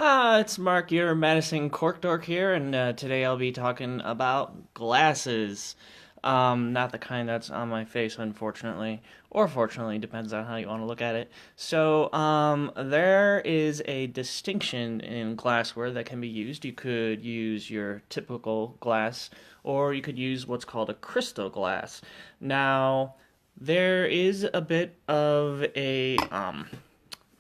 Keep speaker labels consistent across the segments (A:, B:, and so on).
A: It's Mark, your Madison Cork Dork here, and today I'll be talking about glasses. Not the kind that's on my face, unfortunately, or fortunately, depends on how you want to look at it. There is a distinction in glassware that can be used. You could use your typical glass, or you could use what's called a crystal glass. Now, there is a bit of a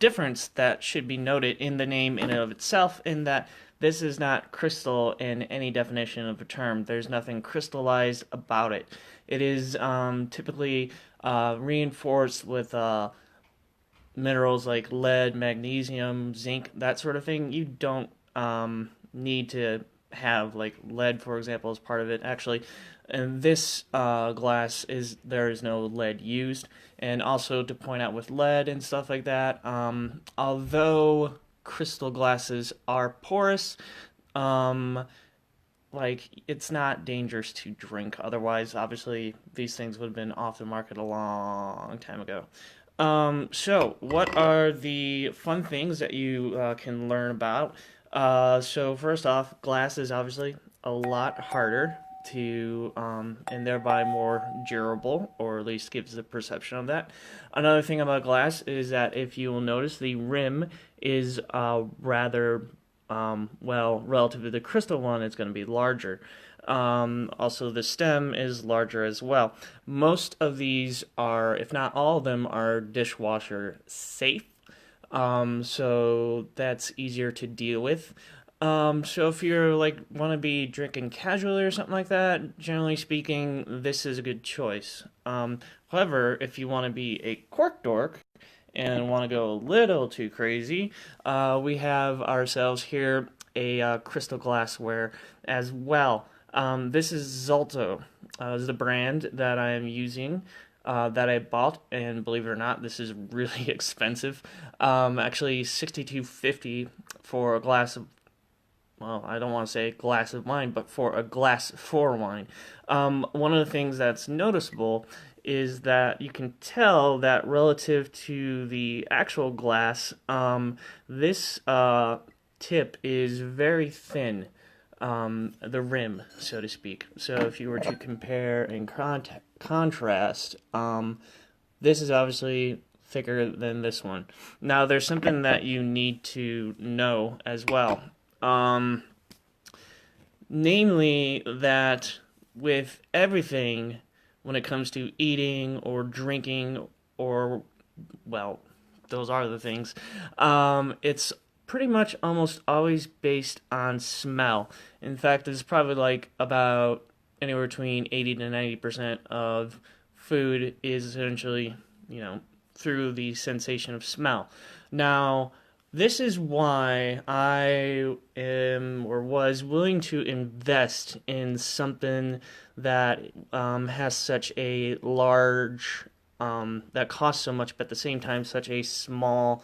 A: difference that should be noted in the name in and of itself, in that this is not crystal in any definition of the term. There's nothing crystallized about it. It is typically reinforced with minerals like lead, magnesium, zinc, that sort of thing. You don't need to have like lead, for example, as part of it. Actually, in this glass there is no lead used, and also to point out with lead and stuff like that. Although crystal glasses are porous, um, like it's not dangerous to drink. Otherwise, obviously, these things would have been off the market a long time ago. So what are the fun things that you can learn about? So first off, glass is obviously a lot harder to, and thereby more durable, or at least gives the perception of that. Another thing about glass is that if you will notice, the rim is rather, well, relative to the crystal one, it's going to be larger. Also, the stem is larger as well. Most of these are, if not all of them, are dishwasher safe. So that's easier to deal with. So if you're like want to be drinking casually or something like that, generally speaking, this is a good choice. However, if you want to be a cork dork and want to go a little too crazy, we have ourselves here a crystal glassware as well. This is Zalto. Is the brand that I am using. That I bought, and believe it or not, this is really expensive. Actually, $62.50 for a glass of, well, I don't want to say glass of wine, but for a glass for wine. One of the things that's noticeable is that you can tell that relative to the actual glass, this tip is very thin. The rim, so to speak. So if you were to compare and contrast, this is obviously thicker than this one. Now, there's something that you need to know as well. Namely, that with everything, when it comes to eating or drinking, or, well, those are the things, it's pretty much almost always based on smell. In fact, it's probably like about anywhere between 80 to 90% of food is essentially, through the sensation of smell. Now, this is why I am or was willing to invest in something that has such a large, that costs so much, but at the same time, such a small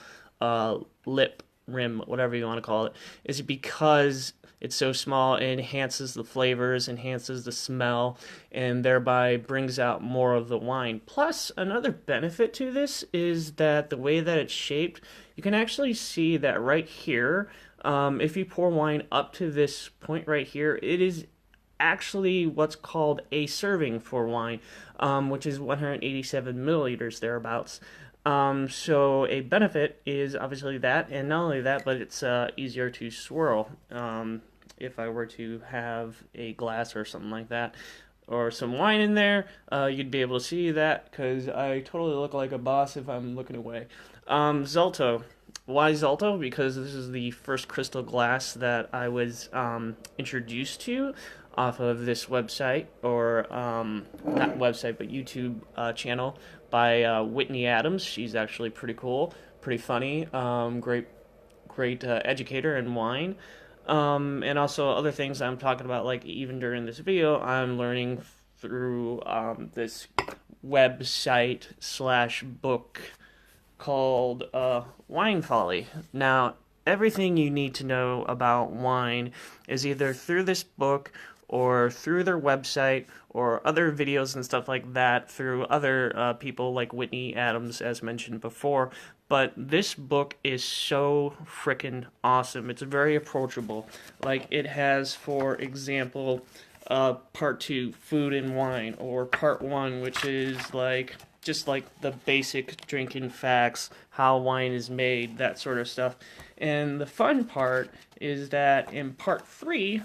A: lip rim, whatever you want to call it, is because it's so small, it enhances the flavors, enhances the smell, and thereby brings out more of the wine. Plus, another benefit to this is that the way that it's shaped, you can actually see that right here, if you pour wine up to this point right here, it is actually what's called a serving for wine, which is 187 milliliters thereabouts. So a benefit is obviously that, and not only that, but it's easier to swirl. If I were to have a glass or something like that, or some wine in there, you'd be able to see that, because I totally look like a boss if I'm looking away. Zalto. Why Zalto? Because this is the first crystal glass that I was introduced to off of this website, or not website, but YouTube channel by Whitney Adams. She's actually pretty cool, pretty funny, great educator in wine. And also other things I'm talking about, like even during this video, I'm learning through this website slash book called Wine Folly. Now, everything you need to know about wine is either through this book or through their website or other videos and stuff like that through other people like Whitney Adams, as mentioned before. But this book is so freaking awesome. It's very approachable. Like, it has, for example, part two, food and wine, or part one, which is like just like the basic drinking facts, how wine is made, that sort of stuff. And the fun part is that in part three,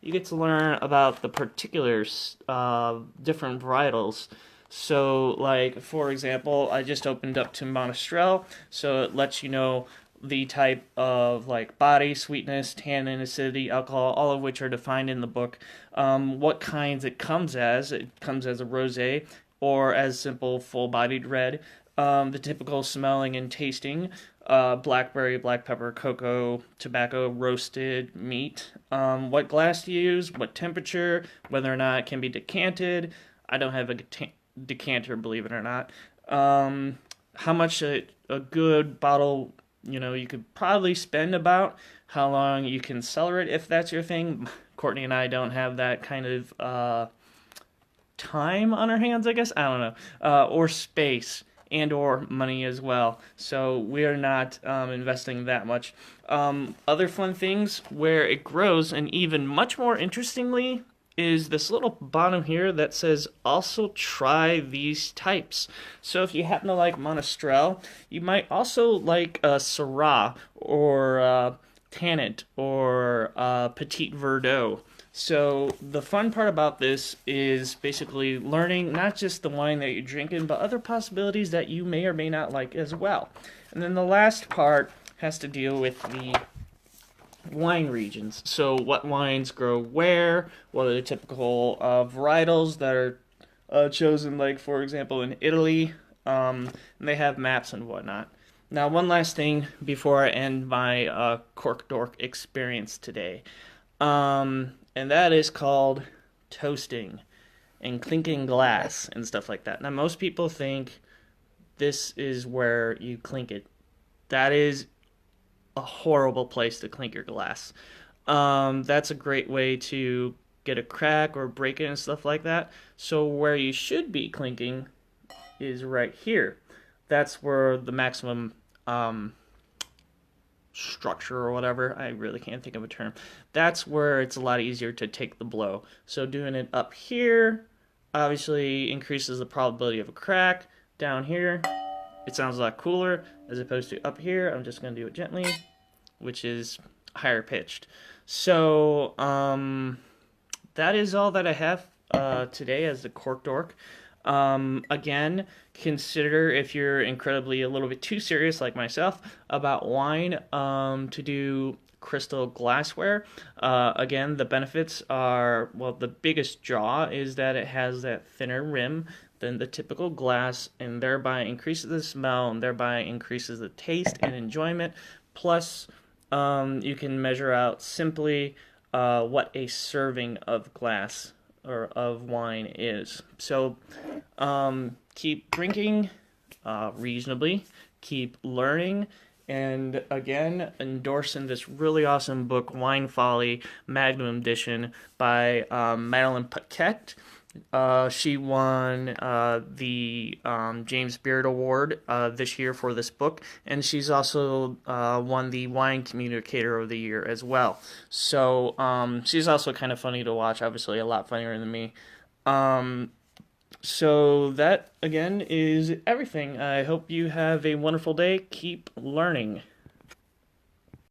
A: you get to learn about the particulars of different varietals. So, like, for example, I just opened up to Monastrell, so it lets you know the type of like body, sweetness, tannin, acidity, alcohol, all of which are defined in the book. What kinds it comes as. It comes as a rosé or as simple full-bodied red. The typical smelling and tasting: blackberry, black pepper, cocoa, tobacco, roasted meat. What glass to use, what temperature, whether or not it can be decanted. I don't have a decanter, believe it or not. How much a good bottle, you could probably spend about, how long you can cellar it if that's your thing. Courtney and I don't have that kind of time on our hands, I guess. I don't know. Or space and or money as well. So we are not investing that much. Other fun things where it grows, and even much more interestingly, is this little bottom here that says also try these types. So if you happen to like Monastrell, you might also like Syrah or Tannat or Petit Verdot. So the fun part about this is basically learning not just the wine that you're drinking, but other possibilities that you may or may not like as well. And then the last part has to deal with the wine regions. So what wines grow where, what are the typical varietals that are chosen, like for example in Italy, and they have maps and whatnot. Now, one last thing before I end my Cork Dork experience today, and that is called toasting and clinking glass and stuff like that. Now, most people think this is where you clink it. That is a horrible place to clink your glass. That's a great way to get a crack or break it and stuff like that. So where you should be clinking is right here. That's where the maximum structure or whatever, I really can't think of a term. That's where it's a lot easier to take the blow. So doing it up here obviously increases the probability of a crack. Down here, it sounds a lot cooler, as opposed to up here. I'm just going to do it gently, which is higher pitched. So that is all that I have today as the Cork Dork. Again, consider, if you're incredibly a little bit too serious like myself about wine, to do crystal glassware. Again, the benefits are, well, the biggest draw is that it has that thinner rim than the typical glass, and thereby increases the smell, and thereby increases the taste and enjoyment. Plus, you can measure out simply what a serving of glass or of wine is. So keep drinking reasonably, keep learning, and again, endorsing this really awesome book, Wine Folly Magnum Edition by Madeline Paquette. She won the James Beard Award this year for this book, and she's also won the Wine Communicator of the Year as well. So she's also kind of funny to watch, obviously a lot funnier than me. So that, again, is everything. I hope you have a wonderful day. Keep learning.